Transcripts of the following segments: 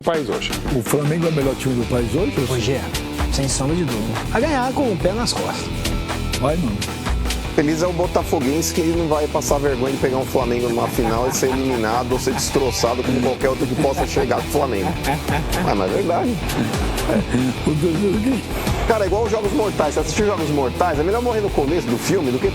país hoje. O Flamengo é o melhor time do país hoje? Hoje é, sem sombra de dúvida. A ganhar com o pé nas costas. Vai, mano. Feliz é o botafoguense que não vai passar vergonha de pegar um Flamengo numa final e ser eliminado ou ser destroçado como qualquer outro que possa chegar com o Flamengo. Mas é verdade. O torcedor que... Cara, é igual os Jogos Mortais. Você assistiu Jogos Mortais, é melhor morrer no começo do filme do que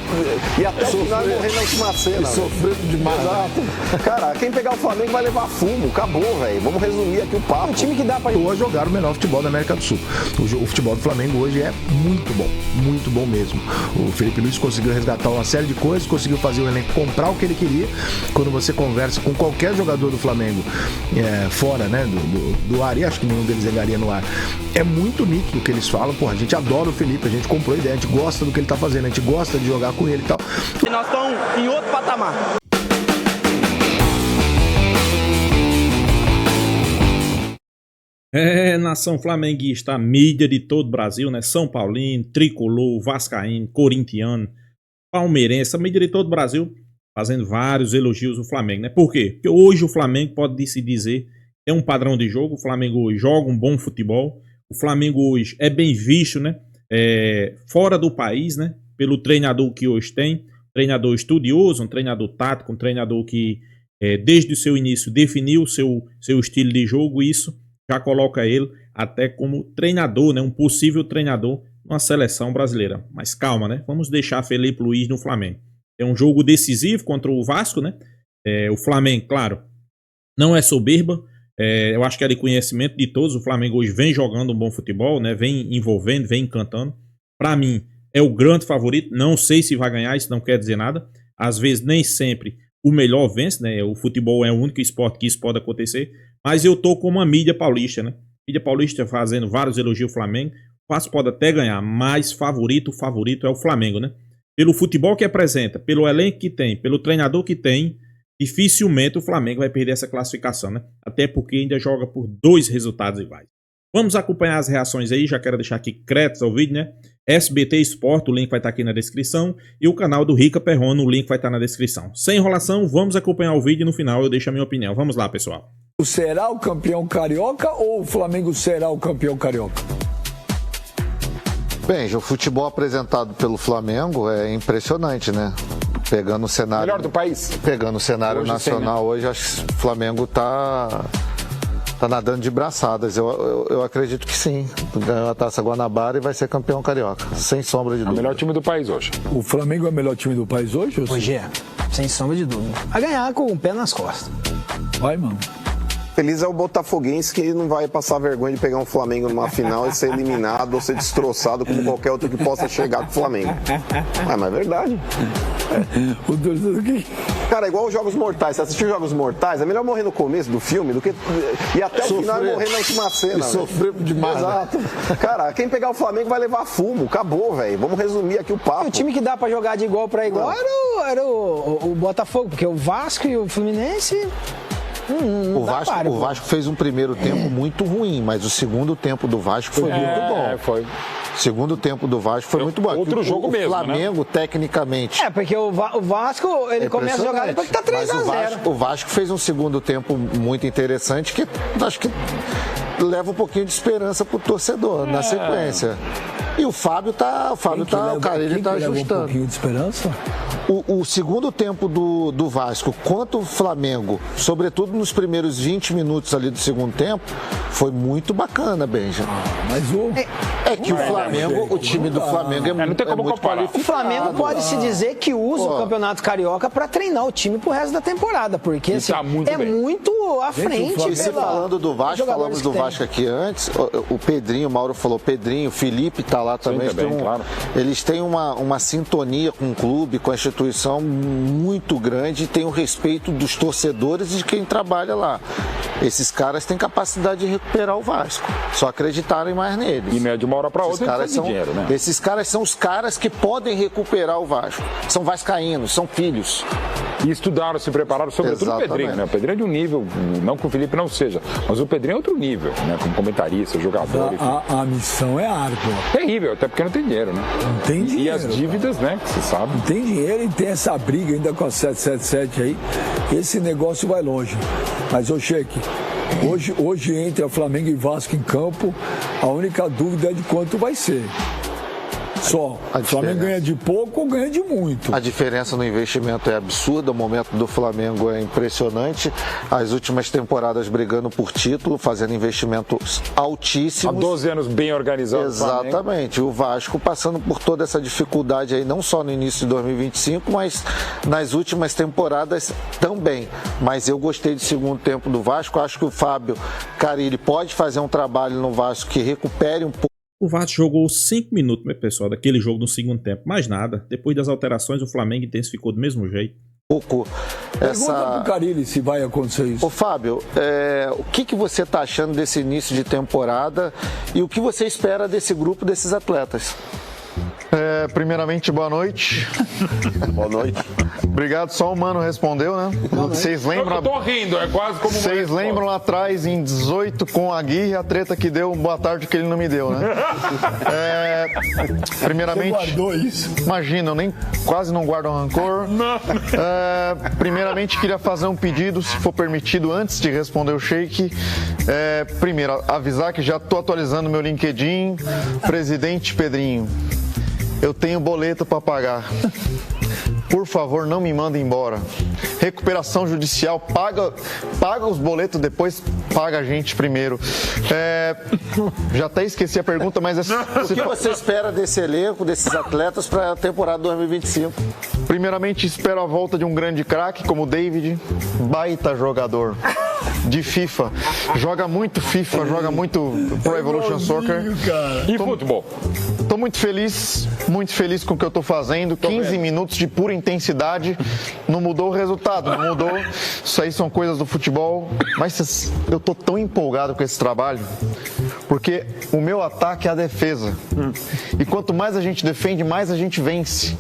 e até o final morrer na última cena. Sofrendo demais. Exato. Cara, quem pegar o Flamengo vai levar fumo. Acabou, velho. Vamos resumir aqui o papo. É um time que dá pra jogar o melhor futebol da América do Sul. O futebol do Flamengo hoje é muito bom mesmo. O Felipe Luiz conseguiu resgatar uma série de coisas, conseguiu fazer o elenco comprar o que ele queria. Quando você conversa com qualquer jogador do Flamengo fora, né, do ar, e acho que nenhum deles jogaria no ar, é muito nítido o que eles falam. Pô, a gente adora o Felipe, a gente comprou a ideia, a gente gosta do que ele tá fazendo, a gente gosta de jogar com ele e tal. E nós estamos em outro patamar. Nação flamenguista, a mídia de todo o Brasil, né? São Paulino, Tricolor, Vascaíno, Corintiano, Palmeirense, a mídia de todo o Brasil fazendo vários elogios ao Flamengo, né? Por quê? Porque hoje o Flamengo pode se dizer é um padrão de jogo, o Flamengo hoje joga um bom futebol, o Flamengo hoje é bem visto, né? Fora do país, né? Pelo treinador que hoje tem, treinador estudioso, um treinador tático, um treinador que desde o seu início definiu o seu estilo de jogo, e isso já coloca ele até como treinador, né? Um possível treinador numa seleção brasileira. Mas calma, né? Vamos deixar Felipe Luiz no Flamengo. É um jogo decisivo contra o Vasco, né? O Flamengo, claro, não é soberba. Eu acho que é de conhecimento de todos. O Flamengo hoje vem jogando um bom futebol, né? Vem envolvendo, vem encantando. Para mim, é o grande favorito. Não sei se vai ganhar, isso não quer dizer nada. Às vezes, nem sempre o melhor vence, né? O futebol é o único esporte que isso pode acontecer. Mas eu tô com uma mídia paulista, né? Mídia paulista fazendo vários elogios ao Flamengo. O Vasco pode até ganhar, mas o favorito é o Flamengo, né? Pelo futebol que apresenta, pelo elenco que tem, pelo treinador que tem, dificilmente o Flamengo vai perder essa classificação, né? Até porque ainda joga por 2 resultados iguais. Vamos acompanhar as reações aí, já quero deixar aqui créditos ao vídeo, né? SBT Sport, o link vai estar aqui na descrição, e o canal do Rica Perrone, o link vai estar na descrição. Sem enrolação, vamos acompanhar o vídeo e no final eu deixo a minha opinião. Vamos lá, pessoal. Será o campeão carioca ou o Flamengo será o campeão carioca? Bem, o futebol apresentado pelo Flamengo é impressionante, né? Pegando o cenário... Melhor do país. Pegando o cenário Hoje nacional, sim, né? Hoje acho que o Flamengo tá nadando de braçadas. Eu acredito que sim. Ganhou a Taça Guanabara e vai ser campeão carioca, sem sombra de dúvida. É o melhor time do país hoje. O Flamengo é o melhor time do país hoje? Hoje é, sem sombra de dúvida. A ganhar com o pé nas costas. Vai, mano. Feliz é o botafoguense que não vai passar vergonha de pegar um Flamengo numa final e ser eliminado ou ser destroçado como qualquer outro que possa chegar com o Flamengo. Mas é verdade. O torcedor que... Cara, é igual os Jogos Mortais. Você assistiu Jogos Mortais, é melhor morrer no começo do filme do que e até o final morrer na última cena. Sofreu demais. Exato. Cara, quem pegar o Flamengo vai levar fumo. Acabou, velho. Vamos resumir aqui o papo. O time que dá pra jogar de igual pra igual era o Botafogo, porque o Vasco e o Fluminense... O Vasco fez um primeiro tempo muito ruim, mas o segundo tempo do Vasco foi muito bom. Foi. O segundo tempo do Vasco foi muito bom. Outro jogo mesmo, O Flamengo, né? tecnicamente... porque o Vasco, ele começa a jogar depois que tá 3-0. O Vasco fez um segundo tempo muito interessante que acho que leva um pouquinho de esperança pro torcedor na sequência. E o Fábio tá ajustando. Um pouquinho de esperança? O segundo tempo do Vasco contra o Flamengo, sobretudo nos primeiros 20 minutos ali do segundo tempo, foi muito bacana, Benja. Mas o time do Flamengo não tem como muito comparar. qualificado. O Flamengo pode-se dizer que usa o Campeonato Carioca para treinar o time pro resto da temporada, porque assim, tá muito bem. muito à frente. E se falando do Vasco, falamos do Vasco aqui antes, o Pedrinho, o Mauro falou, Pedrinho, o Felipe tá lá também. Claro. Eles têm uma sintonia com o clube, com a instituição muito grande, e tem o respeito dos torcedores e de quem trabalha lá. Esses caras têm capacidade de recuperar o Vasco, só acreditarem mais neles. E não é de uma hora para outra, dinheiro, né? Esses caras são os caras que podem recuperar o Vasco. São vascaínos, são filhos. E estudaram, se prepararam, sobretudo Exatamente. o Pedrinho, né? O Pedrinho é de um nível, não que o Felipe não seja, mas o Pedrinho é outro nível, né? Como comentarista, jogador. A missão é árdua. Terrível, até porque não tem dinheiro, né? Não tem dinheiro. E as dívidas, né? Que você sabe. Não tem dinheiro e tem essa briga ainda com a 777 aí. Esse negócio vai longe. Mas, ô Sheik, Hoje entra Flamengo e Vasco em campo, a única dúvida é de quanto vai ser. Só. O Flamengo ganha de pouco ou ganha de muito. A diferença no investimento é absurda, o momento do Flamengo é impressionante. As últimas temporadas brigando por título, fazendo investimentos altíssimos. Há 12 anos bem organizado. Exatamente. O Vasco passando por toda essa dificuldade aí, não só no início de 2025, mas nas últimas temporadas também. Mas eu gostei do segundo tempo do Vasco. Acho que o Fábio Carille pode fazer um trabalho no Vasco que recupere um pouco. O Vasco jogou 5 minutos, meu pessoal, daquele jogo no segundo tempo. Mais nada. Depois das alterações, o Flamengo intensificou do mesmo jeito. Pergunta pro Carille se vai acontecer isso. Ô Fábio, o que você está achando desse início de temporada e o que você espera desse grupo, desses atletas? Primeiramente, boa noite. Boa noite. Obrigado, só o Mano respondeu, né? Vocês lembram? Eu tô rindo, é quase como Vocês lembram lá atrás, em 18, com a Aguirre, a treta que deu, boa tarde que ele não me deu, né? Primeiramente. Você guardou isso? Imagina, eu quase não guardo rancor. Primeiramente, queria fazer um pedido, se for permitido, antes de responder o Sheik. Primeiro, avisar que já tô atualizando meu LinkedIn. Presidente Pedrinho, eu tenho boleto para pagar. Por favor, não me mandem embora. Recuperação judicial, paga os boletos, depois paga a gente primeiro. Já até esqueci a pergunta, mas... O que você espera desse elenco, desses atletas para a temporada 2025? Primeiramente, espero a volta de um grande craque como o David, baita jogador de FIFA. Joga muito FIFA, joga muito Pro Evolution Soccer. E futebol? Tô muito feliz com o que eu tô fazendo. 15 minutos de pura intensidade. Não mudou o resultado, não mudou. Isso aí são coisas do futebol. Mas eu tô tão empolgado com esse trabalho, porque o meu ataque é a defesa. E quanto mais a gente defende, mais a gente vence.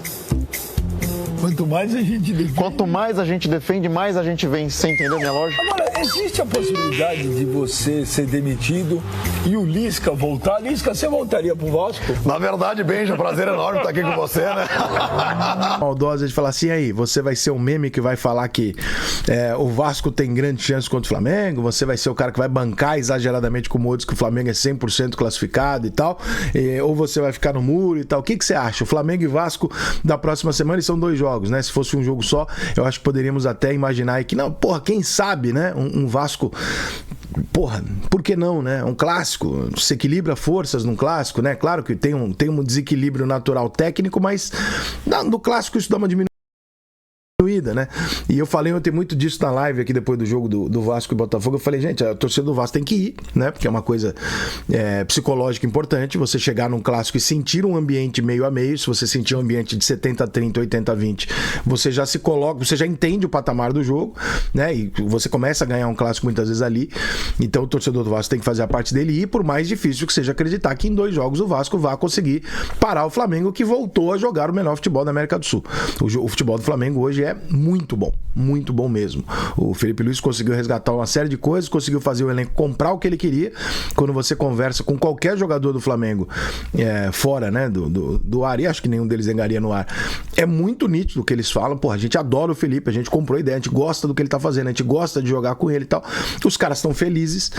Quanto mais a gente defende. Quanto mais a gente defende, mais a gente vence. Você entendeu minha lógica? Agora, existe a possibilidade de você ser demitido e o Lisca voltar? Lisca, você voltaria pro Vasco? Na verdade, Benja, prazer enorme estar aqui com você, né? Maldosa de falar assim, aí, você vai ser o meme que vai falar que o Vasco tem grande chance contra o Flamengo, você vai ser o cara que vai bancar exageradamente como outros que o Flamengo é 100% classificado e tal, ou você vai ficar no muro e tal. O que você acha? O Flamengo e Vasco da próxima semana, e são 2 jogos, né? Se fosse um jogo só, eu acho que poderíamos até imaginar aí que, não, porra, quem sabe, né? Um Vasco, porra, por que não, né? Um clássico, se equilibra forças num clássico, né? Claro que tem um desequilíbrio natural técnico, mas no clássico isso dá uma diminuída, né? E eu falei ontem muito disso na live aqui depois do jogo do Vasco e Botafogo. Eu falei, gente, a torcida do Vasco tem que ir, né? Porque é uma coisa psicológica importante, você chegar num clássico e sentir um ambiente meio a meio. Se você sentir um ambiente de 70-30, 80-20, você já se coloca, você já entende o patamar do jogo, né? E você começa a ganhar um clássico muitas vezes ali. Então o torcedor do Vasco tem que fazer a parte dele, e por mais difícil que seja acreditar que em 2 jogos o Vasco vai conseguir parar o Flamengo, que voltou a jogar o melhor futebol da América do Sul. O futebol do Flamengo hoje é muito bom mesmo. O Felipe Luiz conseguiu resgatar uma série de coisas, conseguiu fazer o elenco comprar o que ele queria. Quando você conversa com qualquer jogador do Flamengo fora, né, do ar, e acho que nenhum deles engaria no ar, é muito nítido o que eles falam. Porra, a gente adora o Felipe, a gente comprou a ideia, a gente gosta do que ele tá fazendo, a gente gosta de jogar com ele e tal. Os caras estão felizes,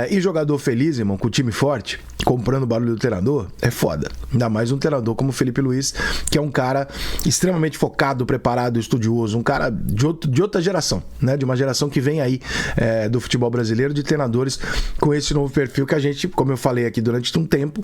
e jogador feliz, irmão, com o time forte, comprando o barulho do treinador, é foda. Ainda mais um treinador como o Felipe Luiz, que é um cara extremamente focado, preparado, estudioso, um cara de outra geração, né? De uma geração que vem aí do futebol brasileiro, de treinadores com esse novo perfil que a gente, como eu falei aqui durante um tempo,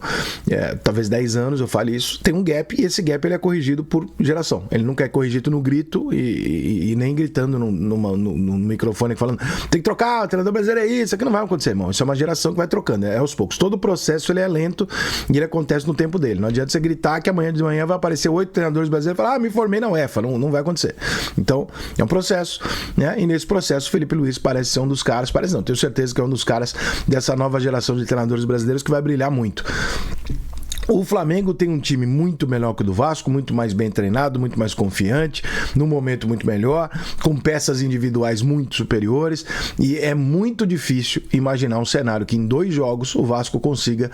talvez 10 anos eu fale isso, tem um gap, e esse gap ele é corrigido por geração. Ele nunca é corrigido no grito e nem gritando no microfone falando, tem que trocar, o treinador brasileiro é isso aqui não vai acontecer, irmão. Isso é uma geração que vai trocando, é aos poucos. Todo o processo ele é lento e ele acontece no tempo dele. Não adianta você gritar que amanhã de manhã vai aparecer 8 treinadores brasileiros e falar, me formei na UEFA. Não vai acontecer. Então, é um processo, né? E nesse processo o Felipe Luiz parece ser um dos caras, parece não, tenho certeza que é um dos caras dessa nova geração de treinadores brasileiros que vai brilhar muito. O Flamengo tem um time muito melhor que o do Vasco, muito mais bem treinado, muito mais confiante, num momento muito melhor, com peças individuais muito superiores, e é muito difícil imaginar um cenário que em 2 jogos o Vasco consiga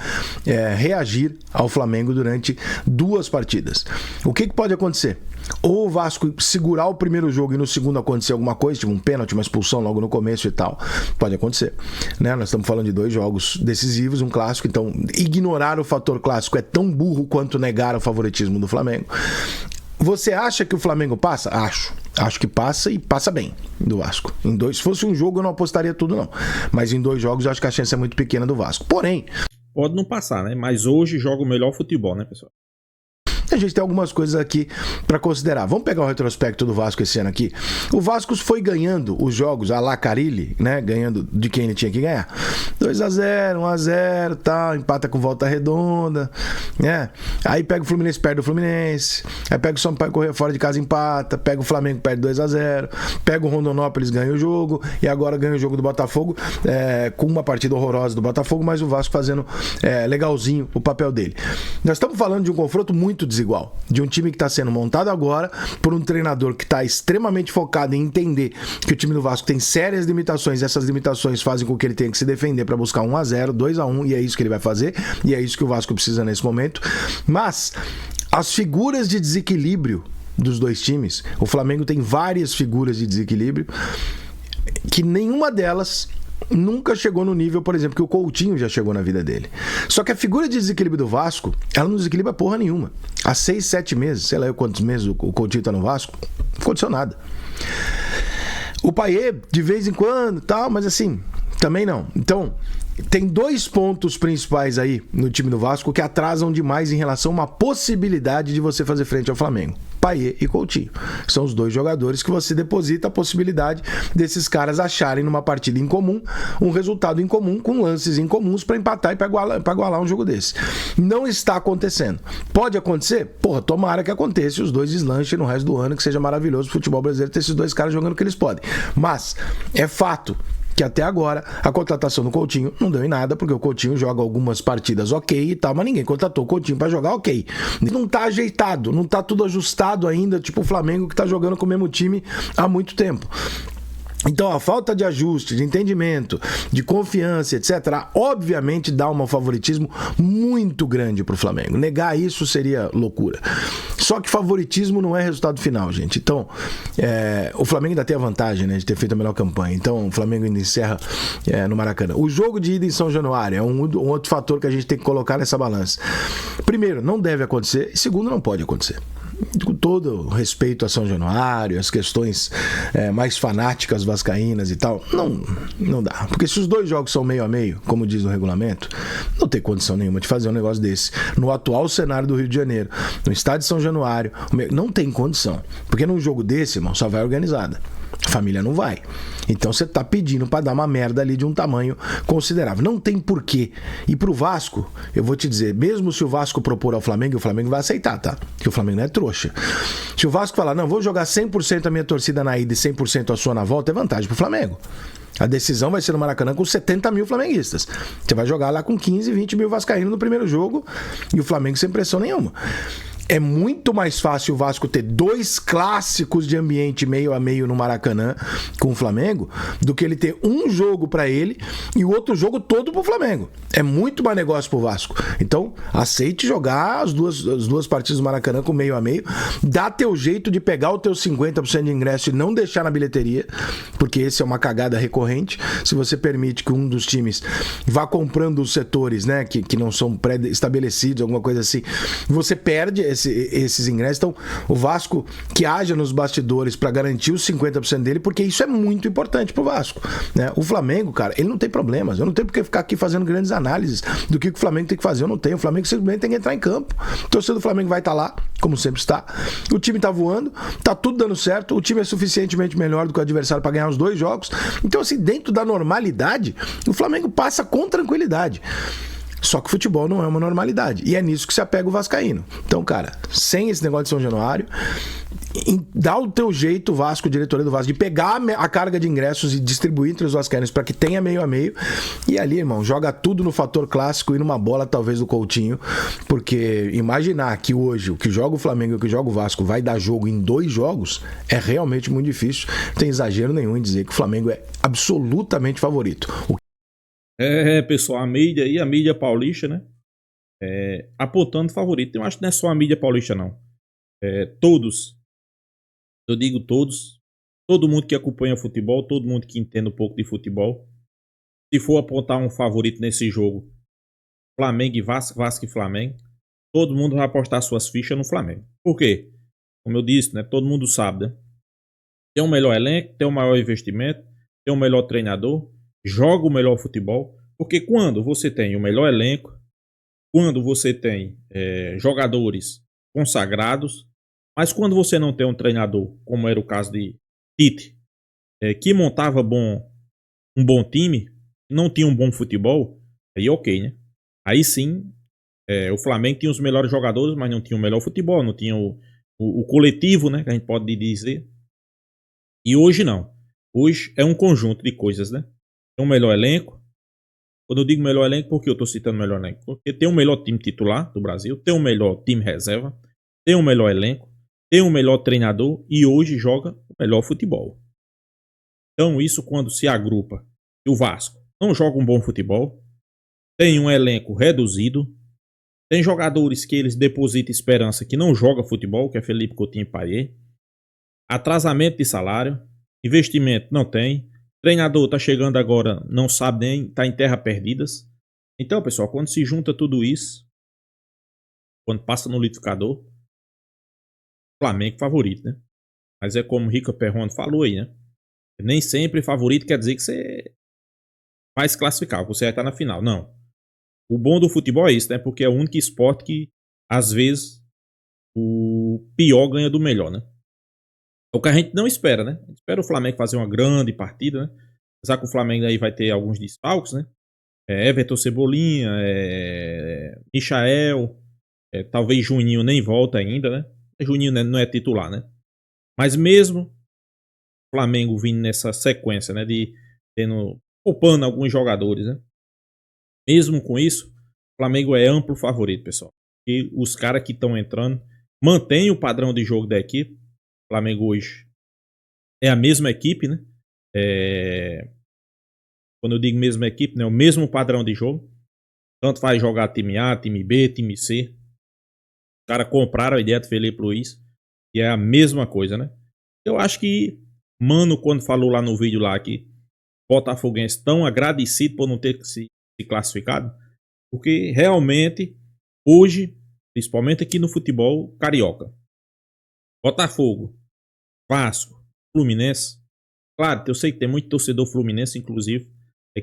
reagir ao Flamengo durante 2 partidas. O que pode acontecer? Ou o Vasco segurar o primeiro jogo e no segundo acontecer alguma coisa, tipo um pênalti, uma expulsão logo no começo e tal, pode acontecer, né? Nós estamos falando de 2 jogos decisivos, um clássico, então ignorar o fator clássico é tão burro quanto negar o favoritismo do Flamengo. Você acha que o Flamengo passa? Acho que passa e passa bem do Vasco. Se fosse um jogo eu não apostaria tudo não, mas em 2 jogos eu acho que a chance é muito pequena do Vasco. Porém, pode não passar, né? Mas hoje joga o melhor futebol, né, pessoal? a gente tem algumas coisas aqui para considerar. Vamos pegar o retrospecto do Vasco esse ano aqui. O Vasco foi ganhando os jogos a la Carille, né? Ganhando de quem ele tinha que ganhar. 2-0, 1-0, tal, empata com Volta Redonda, né? Aí pega o Fluminense, perde o Fluminense. Aí pega o São Paulo, correr fora de casa, empata. Pega o Flamengo, perde 2-0. Pega o Rondonópolis, ganha o jogo. E agora ganha o jogo do Botafogo, com uma partida horrorosa do Botafogo, mas o Vasco fazendo legalzinho o papel dele. Nós estamos falando de um confronto muito desigual, de um time que está sendo montado agora por um treinador que está extremamente focado em entender que o time do Vasco tem sérias limitações, e essas limitações fazem com que ele tenha que se defender para buscar 1-0, 2-1, e é isso que ele vai fazer, e é isso que o Vasco precisa nesse momento. Mas as figuras de desequilíbrio dos dois times, o Flamengo tem várias figuras de desequilíbrio que nenhuma delas nunca chegou no nível, por exemplo, que o Coutinho já chegou na vida dele. Só que a figura de desequilíbrio do Vasco, ela não desequilibra porra nenhuma. Há 6, 7 meses, sei lá eu quantos meses o Coutinho tá no Vasco, não aconteceu nada. O Payet, de vez em quando, tal, mas assim, também não. Então, tem 2 pontos principais aí no time do Vasco que atrasam demais em relação a uma possibilidade de você fazer frente ao Flamengo. Payet e Coutinho. São os 2 jogadores que você deposita a possibilidade desses caras acharem numa partida em comum um resultado em comum, com lances incomuns para empatar e para igualar um jogo desse. Não está acontecendo. Pode acontecer? Porra, tomara que aconteça e os 2 deslanchem no resto do ano, que seja maravilhoso o futebol brasileiro ter esses 2 caras jogando o que eles podem. Mas é fato que até agora a contratação do Coutinho não deu em nada, porque o Coutinho joga algumas partidas ok e tal, mas ninguém contratou o Coutinho pra jogar ok. Não tá ajeitado, não tá tudo ajustado ainda, tipo o Flamengo que tá jogando com o mesmo time há muito tempo. Então a falta de ajuste, de entendimento, de confiança, etc., obviamente dá um favoritismo muito grande pro Flamengo. Negar isso seria loucura. Só que favoritismo não é resultado final, gente. Então, o Flamengo ainda tem a vantagem, né, de ter feito a melhor campanha. Então o Flamengo ainda encerra no Maracanã. O jogo de ida em São Januário é um outro fator que a gente tem que colocar nessa balança. Primeiro, não deve acontecer. E segundo, não pode acontecer. Com todo respeito a São Januário, as questões mais fanáticas vascaínas e tal, não dá. Porque se os 2 jogos são meio a meio, como diz no regulamento, não tem condição nenhuma de fazer um negócio desse. No atual cenário do Rio de Janeiro, no estádio de São Januário, não tem condição. Porque num jogo desse, irmão, só vai organizada. A família não vai. Então você tá pedindo pra dar uma merda ali de um tamanho considerável. Não tem porquê. E pro Vasco, eu vou te dizer, mesmo se o Vasco propor ao Flamengo, o Flamengo vai aceitar, tá? Porque o Flamengo não é trouxa. Se o Vasco falar, não, vou jogar 100% a minha torcida na ida e 100% a sua na volta, é vantagem pro Flamengo. A decisão vai ser no Maracanã com 70 mil flamenguistas. Você vai jogar lá com 15, 20 mil vascaínos no primeiro jogo e o Flamengo sem pressão nenhuma. É muito mais fácil o Vasco ter 2 clássicos de ambiente meio a meio no Maracanã com o Flamengo do que ele ter um jogo pra ele e o outro jogo todo pro Flamengo. É muito mais negócio pro Vasco. Então, aceite jogar as duas partidas do Maracanã com meio a meio. Dá teu jeito de pegar o teu 50% de ingresso e não deixar na bilheteria, porque esse é uma cagada recorrente. Se você permite que um dos times vá comprando os setores, né, que não são pré-estabelecidos, alguma coisa assim, você perde esses ingressos. Então o Vasco que haja nos bastidores para garantir os 50% dele, porque isso é muito importante pro Vasco, né? O Flamengo, cara, ele não tem problemas. Eu não tenho porque ficar aqui fazendo grandes análises do que o Flamengo tem que fazer. Eu não tenho. O Flamengo simplesmente tem que entrar em campo. O torcedor do Flamengo vai estar lá, como sempre está. O time tá voando, tá tudo dando certo. O time é suficientemente melhor do que o adversário para ganhar os 2 jogos. Então, assim, dentro da normalidade, o Flamengo passa com tranquilidade. Só que o futebol não é uma normalidade. E é nisso que se apega o vascaíno. Então, cara, sem esse negócio de São Januário, dá o teu jeito, Vasco, diretoria do Vasco, de pegar a carga de ingressos e distribuir entre os vascaínos para que tenha meio a meio. E ali, irmão, joga tudo no fator clássico e numa bola talvez do Coutinho, porque imaginar que hoje o que joga o Flamengo e o que joga o Vasco vai dar jogo em 2 jogos é realmente muito difícil. Não tem exagero nenhum em dizer que o Flamengo é absolutamente favorito. Pessoal, a mídia paulista, né? Apontando favorito. Eu acho que não é só a mídia paulista, não. Todos, eu digo todos, todo mundo que acompanha futebol, todo mundo que entende um pouco de futebol, se for apontar um favorito nesse jogo, Flamengo e Vasco, Vasco e Flamengo, todo mundo vai apostar suas fichas no Flamengo. Por quê? Como eu disse, né? Todo mundo sabe, né? Tem um melhor elenco, tem um maior investimento, tem um melhor treinador, joga o melhor futebol, porque quando você tem o melhor elenco, quando você tem jogadores consagrados, mas quando você não tem um treinador, como era o caso de Tite, que montava um bom time, não tinha um bom futebol, aí ok, né? Aí sim, o Flamengo tinha os melhores jogadores, mas não tinha o melhor futebol, não tinha o coletivo, né? Que a gente pode dizer. E hoje não. Hoje é um conjunto de coisas, né? Tem um melhor elenco. Quando eu digo melhor elenco, por que eu estou citando melhor elenco? Porque tem o melhor time titular do Brasil, tem o melhor time reserva, tem o melhor elenco, tem o melhor treinador e hoje joga o melhor futebol. Então isso quando se agrupa e o Vasco não joga um bom futebol, tem um elenco reduzido, tem jogadores que eles depositam esperança que não joga futebol, que é Felipe Coutinho e Payet, atrasamento de salário, investimento não tem, treinador tá chegando agora, não sabe nem, tá em terra perdidas. Então, pessoal, quando se junta tudo isso, quando passa no liquidificador, Flamengo favorito, né? Mas é como o Rica Perrone falou aí, né? Nem sempre favorito quer dizer que você vai se classificar, que você vai estar na final. Não. O bom do futebol é isso, né? Porque é o único esporte que, às vezes, o pior ganha do melhor, né? É o que a gente não espera, né? A gente espera o Flamengo fazer uma grande partida, né? Apesar que o Flamengo aí vai ter alguns desfalques, né? Everton Cebolinha, Michael, talvez Juninho nem volta ainda, né? Juninho não é titular, né? Mas mesmo o Flamengo vindo nessa sequência, né? De poupando alguns jogadores, né? Mesmo com isso, o Flamengo é amplo favorito, pessoal. E os caras que estão entrando mantêm o padrão de jogo da equipe. O Flamengo hoje é a mesma equipe, né? Quando eu digo mesma equipe, né? O mesmo padrão de jogo. Tanto faz jogar time A, time B, time C. Os caras compraram a ideia do Felipe Luiz. E é a mesma coisa, né? Eu acho que Mano, quando falou lá no vídeo lá que Botafoguense tão agradecido por não ter se classificado, porque realmente hoje, principalmente aqui no futebol carioca, Botafogo, Vasco, Fluminense, claro, eu sei que tem muito torcedor fluminense, inclusive,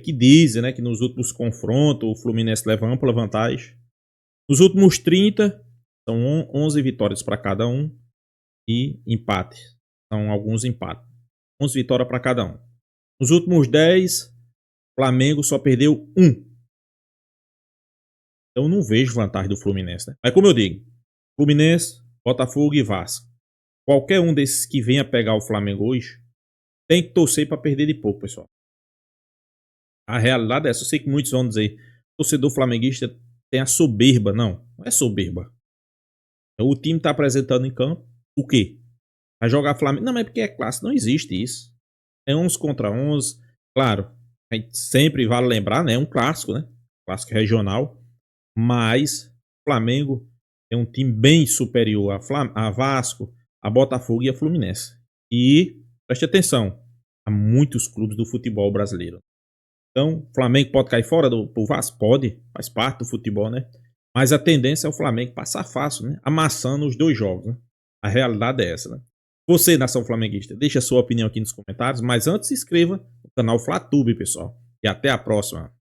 que dizem, né, que nos últimos confrontos o Fluminense leva ampla vantagem. Nos últimos 30, são 11 vitórias para cada um e empate. São alguns empates. 11 vitórias para cada um. Nos últimos 10, Flamengo só perdeu 1. Então não vejo vantagem do Fluminense, né? Mas como eu digo, Fluminense, Botafogo e Vasco. Qualquer um desses que venha pegar o Flamengo hoje, tem que torcer para perder de pouco, pessoal. A realidade é essa. Eu sei que muitos vão dizer, torcedor flamenguista tem a soberba. Não, não é soberba. O time está apresentando em campo o quê? Vai jogar Flamengo. Não, mas é porque é clássico. Não existe isso. É 11 contra 11. Claro, a gente sempre vale lembrar, né? É um clássico, né? Clássico regional. Mas o Flamengo é um time bem superior a Vasco, a Botafogo e a Fluminense. E, preste atenção, há muitos clubes do futebol brasileiro. Então, o Flamengo pode cair fora do Vasco? Pode. Faz parte do futebol, né? Mas a tendência é o Flamengo passar fácil, né? Amassando os 2 jogos, né? A realidade é essa, né? Você, nação flamenguista, deixa a sua opinião aqui nos comentários. Mas antes, se inscreva no canal FlaTube, pessoal. E até a próxima.